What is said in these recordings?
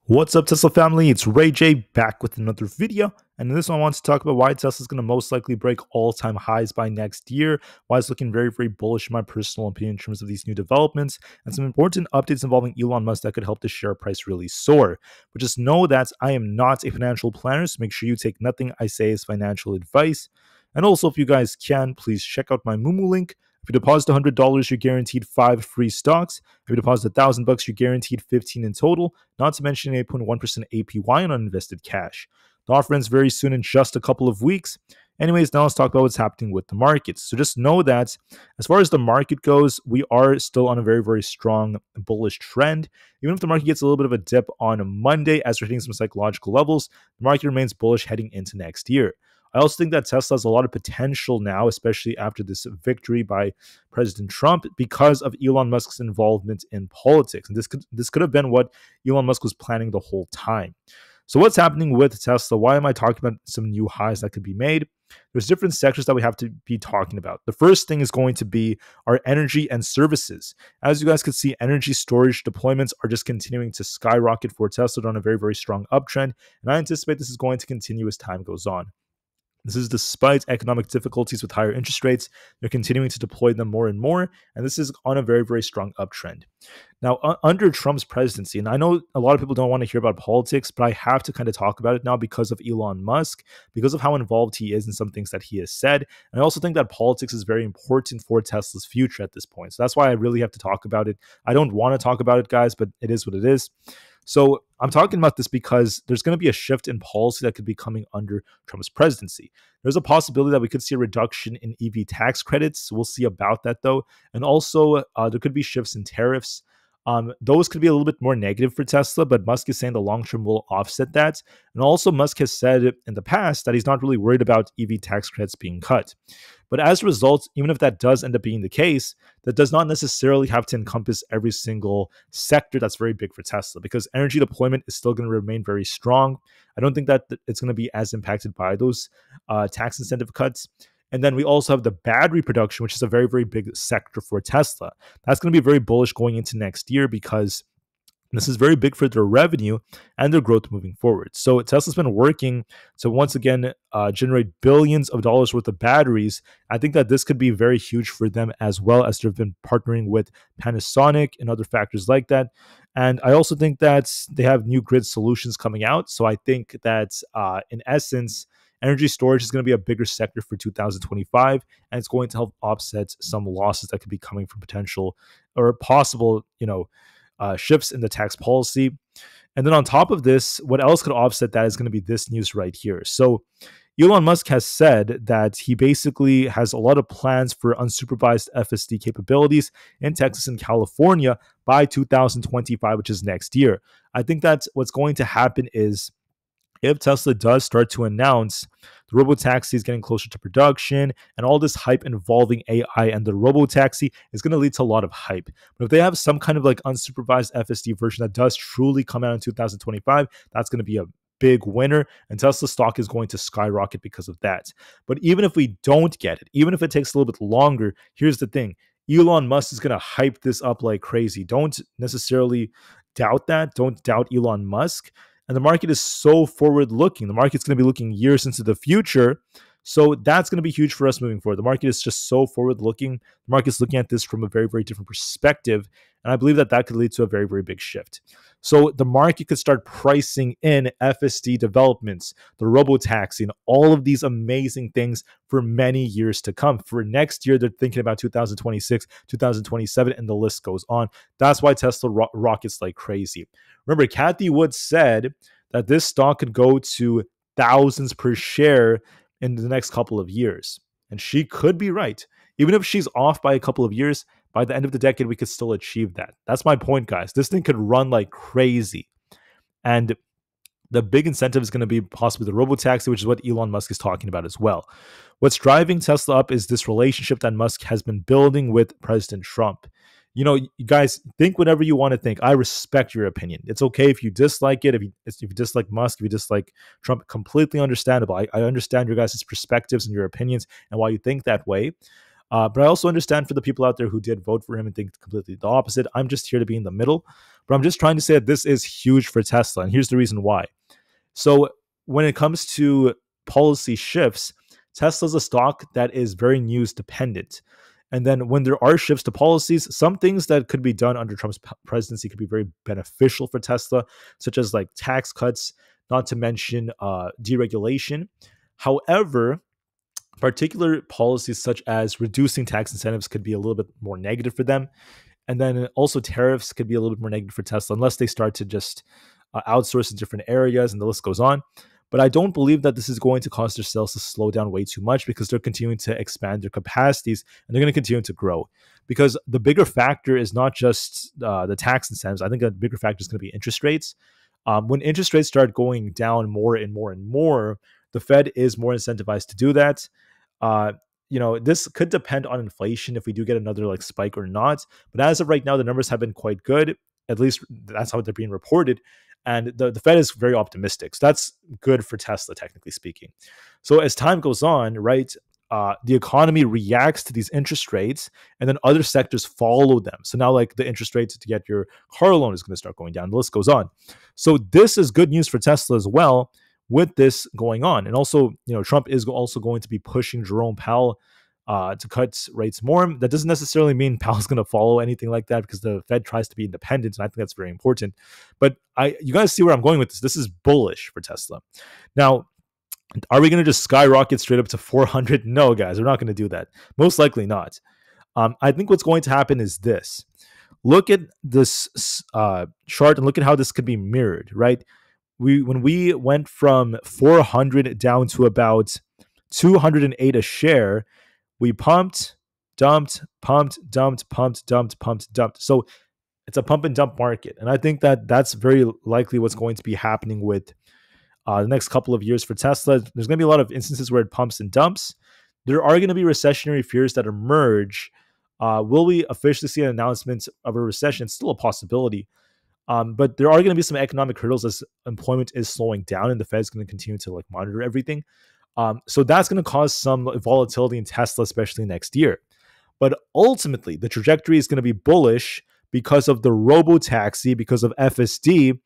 What's up, Tesla family? It's Ray J back with another video. And in this one, I want to talk about why Tesla is going to most likely break all-time highs by next year, why it's looking very, very bullish in my personal opinion in terms of these new developments, and some important updates involving Elon Musk that could help the share price really soar. But just know that I am not a financial planner, so make sure you take nothing I say as financial advice. And also, if you guys can, please check out my Moomoo link. If you deposit $100, you're guaranteed 5 free stocks. If you deposit $1,000, you're guaranteed 15 in total, not to mention 8.1% APY on uninvested cash. The offer ends very soon in just a couple of weeks. Anyways, now let's talk about what's happening with the markets. So just know that as far as the market goes, we are still on a very, very strong bullish trend. Even if the market gets a little bit of a dip on a Monday as we're hitting some psychological levels, the market remains bullish heading into next year. I also think that Tesla has a lot of potential now, especially after this victory by President Trump, because of Elon Musk's involvement in politics. And this could have been what Elon Musk was planning the whole time. So what's happening with Tesla? Why am I talking about some new highs that could be made? There's different sectors that we have to be talking about. The first thing is going to be our energy and services. As you guys can see, energy storage deployments are just continuing to skyrocket for Tesla on a very, very strong uptrend. And I anticipate this is going to continue as time goes on. This is despite economic difficulties with higher interest rates. They're continuing to deploy them more and more, and this is on a very, very strong uptrend. Now, under Trump's presidency, and I know a lot of people don't want to hear about politics, but I have to kind of talk about it now because of Elon Musk, because of how involved he is in some things that he has said. And I also think that politics is very important for Tesla's future at this point. So that's why I really have to talk about it. I don't want to talk about it, guys, but it is what it is. So I'm talking about this because there's going to be a shift in policy that could be coming under Trump's presidency. There's a possibility that we could see a reduction in EV tax credits. We'll see about that, though. And also, there could be shifts in tariffs. Those could be a little bit more negative for Tesla, but Musk is saying the long term will offset that. And also, Musk has said in the past that he's not really worried about EV tax credits being cut. But as a result, even if that does end up being the case, that does not necessarily have to encompass every single sector that's very big for Tesla, because energy deployment is still going to remain very strong. I don't think that it's going to be as impacted by those tax incentive cuts. And then we also have the battery production, which is a very, very big sector for Tesla. That's going to be very bullish going into next year because this is very big for their revenue and their growth moving forward. So Tesla's been working to once again generate billions of dollars worth of batteries. I think that this could be very huge for them as well, as they've been partnering with Panasonic and other factors like that. And I also think that they have new grid solutions coming out. So I think that in essence, energy storage is going to be a bigger sector for 2025, and it's going to help offset some losses that could be coming from potential or possible, shifts in the tax policy. And then on top of this, what else could offset that is going to be this news right here. So Elon Musk has said that he basically has a lot of plans for unsupervised FSD capabilities in Texas and California by 2025, which is next year. I think that's what's going to happen is if Tesla does start to announce the robotaxi is getting closer to production and all this hype involving AI and the robotaxi is going to lead to a lot of hype. But if they have some kind of like unsupervised FSD version that does truly come out in 2025, that's going to be a big winner, and Tesla stock is going to skyrocket because of that. But even if we don't get it, even if it takes a little bit longer, here's the thing. Elon Musk is going to hype this up like crazy. Don't necessarily doubt that. Don't doubt Elon Musk. And the market is so forward looking. The market's going to be looking years into the future. So that's going to be huge for us moving forward. The market is just so forward looking. The market's looking at this from a very, very different perspective. And I believe that could lead to a very, very big shift. So the market could start pricing in FSD developments, the robotaxi, and all of these amazing things for many years to come. For next year, they're thinking about 2026, 2027, and the list goes on. That's why Tesla rockets like crazy. Remember, Cathie Wood said that this stock could go to thousands per share in the next couple of years. And she could be right. Even if she's off by a couple of years, by the end of the decade, we could still achieve that. That's my point, guys. This thing could run like crazy. And the big incentive is going to be possibly the robotaxi, which is what Elon Musk is talking about as well. What's driving Tesla up is this relationship that Musk has been building with President Trump. You guys, think whatever you want to think. I respect your opinion. It's okay if you dislike it, if you dislike Musk, if you dislike Trump, completely understandable. I understand your guys' perspectives and your opinions and why you think that way. But I also understand for the people out there who did vote for him and think completely the opposite. I'm just here to be in the middle. But I'm just trying to say that this is huge for Tesla. And here's the reason why. So when it comes to policy shifts, Tesla's a stock that is very news dependent. And then when there are shifts to policies, some things that could be done under Trump's presidency could be very beneficial for Tesla, such as like tax cuts, not to mention deregulation. However, particular policies such as reducing tax incentives could be a little bit more negative for them. And then also tariffs could be a little bit more negative for Tesla unless they start to just outsource in different areas, and the list goes on. But I don't believe that this is going to cause their sales to slow down way too much because they're continuing to expand their capacities and they're going to continue to grow. Because the bigger factor is not just the tax incentives. I think a bigger factor is going to be interest rates. When interest rates start going down more and more and more, the Fed is more incentivized to do that. Uh, this could depend on inflation if we do get another like spike or not. But as of right now, the numbers have been quite good. At least that's how they're being reported. And the Fed is very optimistic. So that's good for Tesla, technically speaking. So as time goes on, right, the economy reacts to these interest rates and then other sectors follow them. So now like the interest rates to get your car loan is going to start going down. The list goes on. So this is good news for Tesla as well with this going on. And also, Trump is also going to be pushing Jerome Powell to cut rates more. That doesn't necessarily mean Powell's going to follow anything like that because the Fed tries to be independent, and I think that's very important. But you guys see where I'm going with this. This is bullish for Tesla. Now, are we going to just skyrocket straight up to 400? No, guys, we're not going to do that. Most likely not. I think what's going to happen is this. Look at this chart and look at how this could be mirrored, right? When we went from 400 down to about 208 a share, we pumped, dumped, pumped, dumped, pumped, dumped, pumped, dumped. So it's a pump and dump market. And I think that that's very likely what's going to be happening with the next couple of years for Tesla. There's going to be a lot of instances where it pumps and dumps. There are going to be recessionary fears that emerge. Will we officially see an announcement of a recession? It's still a possibility. But there are going to be some economic hurdles as employment is slowing down and the Fed's going to continue to monitor everything. So that's going to cause some volatility in Tesla, especially next year. But ultimately, the trajectory is going to be bullish because of the robo-taxi, because of FSD.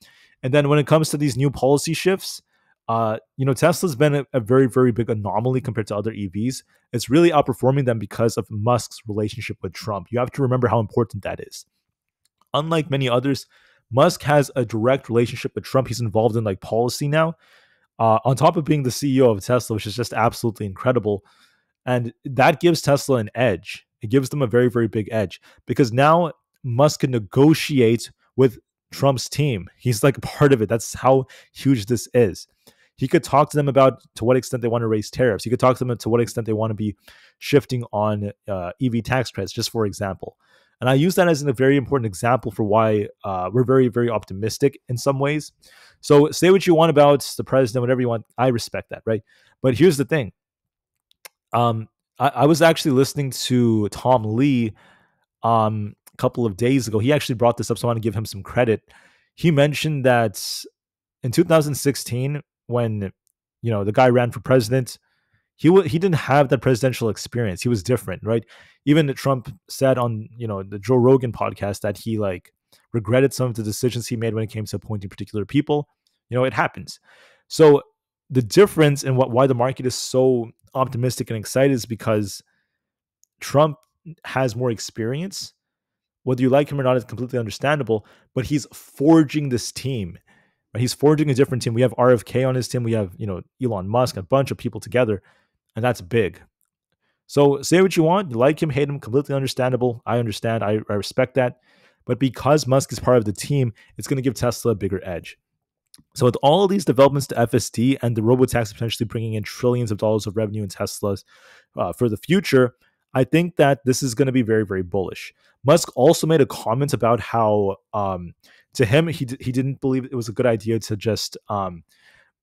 And then when it comes to these new policy shifts, Tesla's been a very, very big anomaly compared to other EVs. It's really outperforming them because of Musk's relationship with Trump. You have to remember how important that is. Unlike many others, Musk has a direct relationship with Trump. He's involved in policy now. On top of being the CEO of Tesla, which is just absolutely incredible. And that gives Tesla an edge. It gives them a very, very big edge because now Musk can negotiate with Trump's team. He's like a part of it. That's how huge this is. He could talk to them about to what extent they want to raise tariffs. He could talk to them to what extent they want to be shifting on EV tax credits, just for example. And I use that as a very important example for why we're very, very optimistic in some ways. So say what you want about the president, whatever you want. I respect that, right? But here's the thing. I was actually listening to Tom Lee a couple of days ago. He actually brought this up, so I want to give him some credit. He mentioned that in 2016, when the guy ran for president, he didn't have that presidential experience. He was different, right? Even Trump said on the Joe Rogan podcast that he regretted some of the decisions he made when it came to appointing particular people. It happens. So the difference in why the market is so optimistic and excited is because Trump has more experience. Whether you like him or not is completely understandable, but he's forging this team. Right? He's forging a different team. We have RFK on his team. We have Elon Musk, a bunch of people together, and that's big. So say what you want. You like him, hate him, completely understandable. I understand. I respect that. But because Musk is part of the team, it's going to give Tesla a bigger edge. So with all of these developments to FSD and the robotaxi potentially bringing in trillions of dollars of revenue in Teslas for the future, I think that this is going to be very, very bullish. Musk also made a comment about how, to him, he didn't believe it was a good idea to just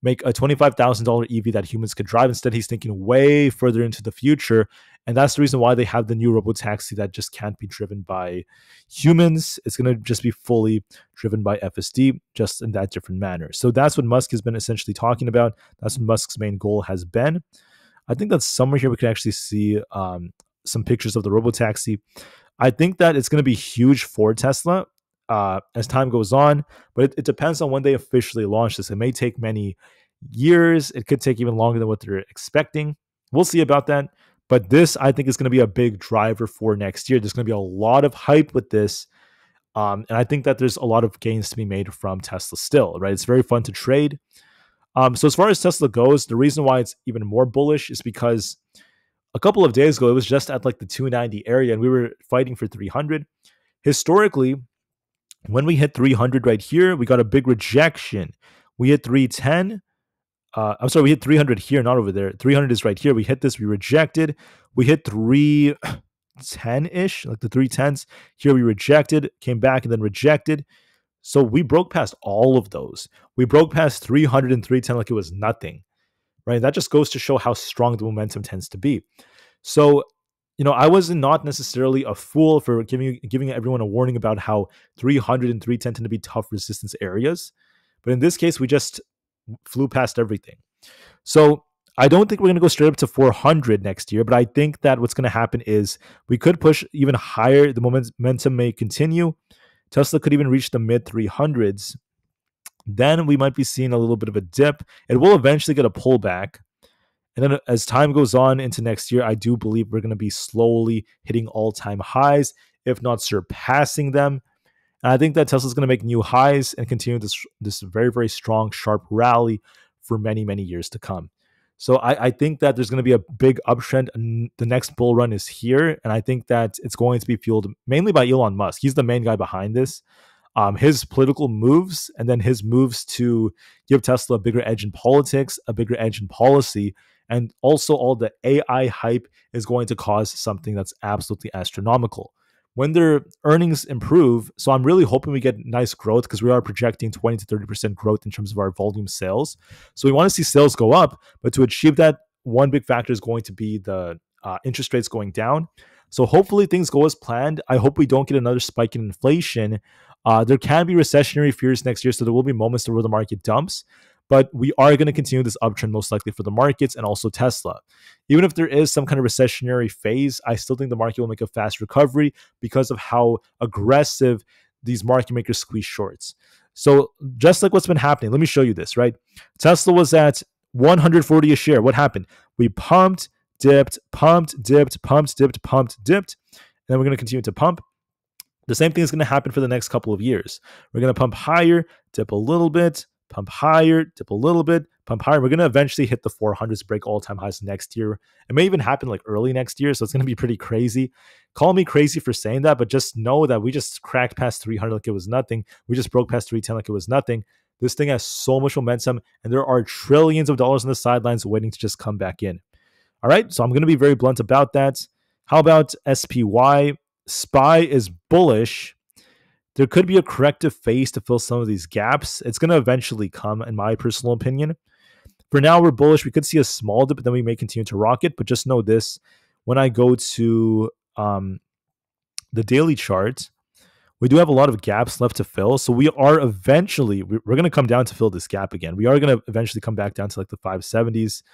make a $25,000 EV that humans could drive. Instead, he's thinking way further into the future. And that's the reason why they have the new robotaxi that just can't be driven by humans. It's going to just be fully driven by FSD, just in that different manner. So that's what Musk has been essentially talking about. That's what Musk's main goal has been. I think that somewhere here we can actually see some pictures of the robotaxi. I think that it's going to be huge for Tesla as time goes on, but it depends on when they officially launch this. It may take many years. It could take even longer than what they're expecting. We'll see about that. But this, I think, is going to be a big driver for next year. There's going to be a lot of hype with this. And I think that there's a lot of gains to be made from Tesla still, right? It's very fun to trade. So as far as Tesla goes, the reason why it's even more bullish is because a couple of days ago, it was just at like the 290 area and we were fighting for 300. Historically, when we hit 300 right here, we got a big rejection. We hit 310. I'm sorry, we hit 300 here, not over there. 300 is right here. We hit this, we rejected. We hit 310-ish, like the 310s. Here we rejected, came back and then rejected. So we broke past all of those. We broke past 300 and 310 like it was nothing, right? That just goes to show how strong the momentum tends to be. So, I was not necessarily a fool for giving everyone a warning about how 300 and 310 tend to be tough resistance areas. But in this case, we just flew past everything. So I don't think we're going to go straight up to 400 next year, but I think that what's going to happen is we could push even higher. The momentum may continue. Tesla could even reach the mid 300s. Then we might be seeing a little bit of a dip. It will eventually get a pullback. And then as time goes on into next year, I do believe we're going to be slowly hitting all-time highs, if not surpassing them. And I think that Tesla's going to make new highs and continue this very, very strong, sharp rally for many, many years to come. So I think that there's going to be a big uptrend. And the next bull run is here. And I think that it's going to be fueled mainly by Elon Musk. He's the main guy behind this. His political moves and then his moves to give Tesla a bigger edge in politics, a bigger edge in policy, and also all the AI hype is going to cause something that's absolutely astronomical. When their earnings improve, so I'm really hoping we get nice growth because we are projecting 20 to 30% growth in terms of our volume sales. So we want to see sales go up, but to achieve that, one big factor is going to be the interest rates going down. So hopefully things go as planned. I hope we don't get another spike in inflation. There can be recessionary fears next year, so there will be moments where the market dumps. But we are going to continue this uptrend most likely for the markets and also Tesla. Even if there is some kind of recessionary phase, I still think the market will make a fast recovery because of how aggressive these market makers squeeze shorts. So just like what's been happening, let me show you this, right? Tesla was at 140 a share. What happened? We pumped, dipped, pumped, dipped, pumped, dipped, pumped, dipped. And then we're going to continue to pump. The same thing is going to happen for the next couple of years. We're going to pump higher, dip a little bit, pump higher, dip a little bit, pump higher. We're going to eventually hit the 400s, break all-time highs next year. It may even happen like early next year, so it's going to be pretty crazy. Call me crazy for saying that, but just know that we just cracked past 300 like it was nothing. We just broke past 310 like it was nothing. This thing has so much momentum, and there are trillions of dollars on the sidelines waiting to just come back in. All right, so I'm going to be very blunt about that. How about SPY? SPY is bullish. There could be a corrective phase to fill some of these gaps. It's going to eventually come, in my personal opinion. For now, we're bullish. We could see a small dip, but then we may continue to rocket. But just know this. When I go to the daily chart, we do have a lot of gaps left to fill. So we are eventually, we're going to come down to fill this gap again. We are going to eventually come back down to like the 570s.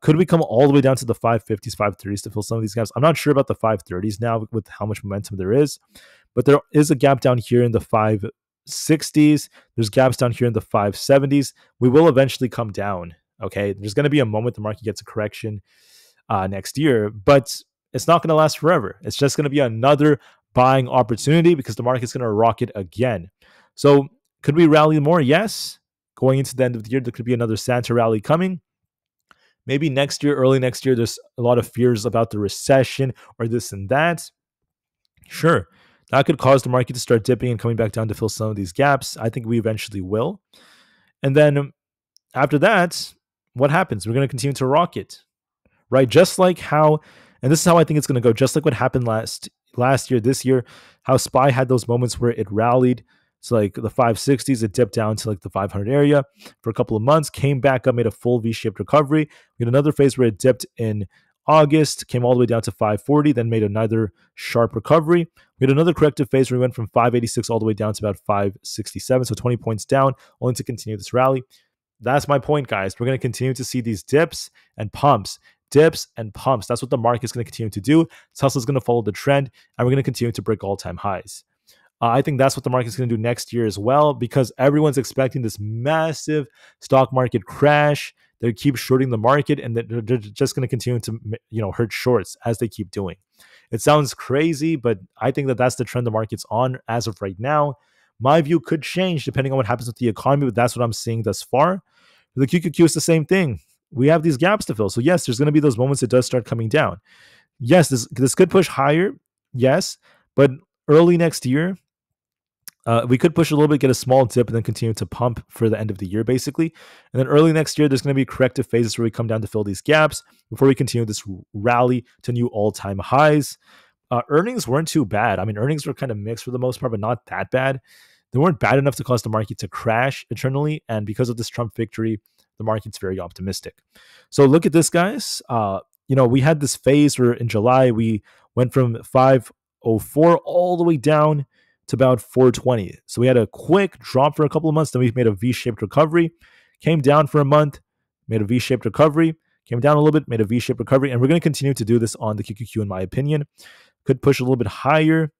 Could we come all the way down to the 550s, 530s to fill some of these gaps? I'm not sure about the 530s now with how much momentum there is. But there is a gap down here in the 560s. There's gaps down here in the 570s. We will eventually come down, okay? There's going to be a moment the market gets a correction next year, but it's not going to last forever. It's just going to be another buying opportunity because the market's going to rocket again. So could we rally more? Yes. Going into the end of the year, there could be another Santa rally coming. Maybe next year, early next year, there's a lot of fears about the recession or this and that. Sure. That could cause the market to start dipping and coming back down to fill some of these gaps. I think we eventually will. And then after that, what happens? We're going to continue to rocket, right? Just like how, and this is how I think it's going to go, just like what happened last year, this year, how SPY had those moments where it rallied. So like the 560s, it dipped down to like the 500 area for a couple of months, came back up, made a full V-shaped recovery. We had another phase where it dipped in August, came all the way down to 540, then made another sharp recovery. We had another corrective phase where we went from 586 all the way down to about 567, so 20 points down, only to continue this rally. That's my point, guys. We're going to continue to see these dips and pumps. dips and pumps. That's what the market's going to continue to do. Tesla's going to follow the trend, and we're going to continue to break all-time highs. I think that's what the market's going to do next year as well, because everyone's expecting this massive stock market crash. They keep shorting the market, and they're just going to continue to, hurt shorts as they keep doing. It sounds crazy, but I think that that's the trend the market's on as of right now. My view could change depending on what happens with the economy, but that's what I'm seeing thus far. The QQQ is the same thing. We have these gaps to fill. So yes, there's going to be those moments it does start coming down. Yes, this could push higher. Yes, but early next year, we could push a little bit, get a small dip, and then continue to pump for the end of the year, basically. And then early next year, there's going to be corrective phases where we come down to fill these gaps before we continue this rally to new all-time highs. Earnings weren't too bad. I mean, earnings were kind of mixed for the most part, but not that bad. They weren't bad enough to cause the market to crash eternally. And because of this Trump victory, the market's very optimistic. So look at this, guys. We had this phase where in July, we went from 504 all the way down to about 420. So we had a quick drop for a couple of months. Then we made a V-shaped recovery, came down for a month, made a V-shaped recovery, came down a little bit, made a V-shaped recovery. And we're going to continue to do this on the QQQ, in my opinion. Could push a little bit higher.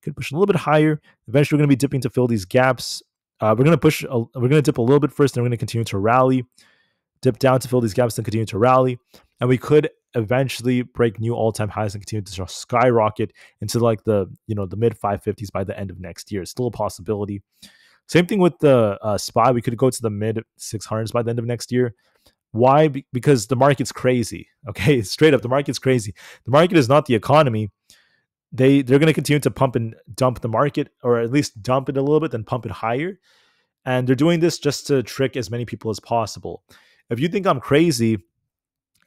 Eventually, we're going to be dipping to fill these gaps. We're going to dip a little bit first, then we're going to continue to rally, dip down to fill these gaps, then continue to rally. And we could eventually break new all-time highs and continue to skyrocket into like the mid 550s by the end of next year. It's still a possibility. Same thing with the SPY. We could go to the mid 600s by the end of next year. Why? Because the market's crazy. Okay, straight up, the market's crazy. The market is not the economy. They're going to continue to pump and dump the market, or at least dump it a little bit, then pump it higher. And they're doing this just to trick as many people as possible. If you think I'm crazy,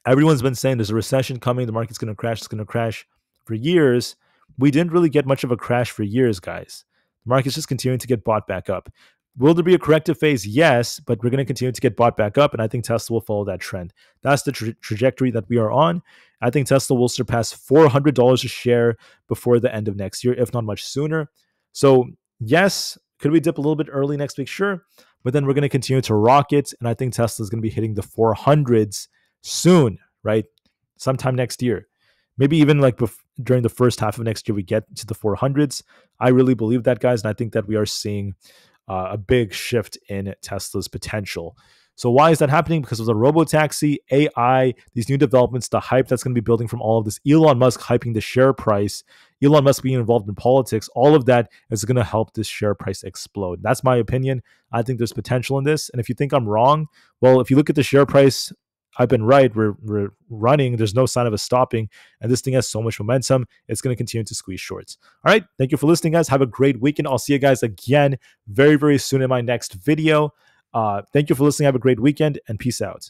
everyone's been saying there's a recession coming, the market's going to crash, it's going to crash for years. We didn't really get much of a crash for years, guys. The market's just continuing to get bought back up. Will there be a corrective phase? Yes, but we're going to continue to get bought back up, and I think Tesla will follow that trend. That's the trajectory that we are on. I think Tesla will surpass $400 a share before the end of next year, if not much sooner. So yes, could we dip a little bit early next week? Sure, but then we're going to continue to rocket, and I think Tesla is going to be hitting the 400s soon, right? Sometime next year. Maybe even like during the first half of next year, we get to the 400s. I really believe that, guys, and I think that we are seeing a big shift in Tesla's potential. So why is that happening? Because of the robotaxi, AI, these new developments, the hype that's going to be building from all of this, Elon Musk hyping the share price, Elon Musk being involved in politics, all of that is going to help this share price explode. That's my opinion. I think there's potential in this. And if you think I'm wrong, well, if you look at the share price, I've been right. We're running. There's no sign of us stopping. And this thing has so much momentum. It's going to continue to squeeze shorts. All right. Thank you for listening, guys. Have a great weekend. I'll see you guys again very, very soon in my next video. Thank you for listening. Have a great weekend and peace out.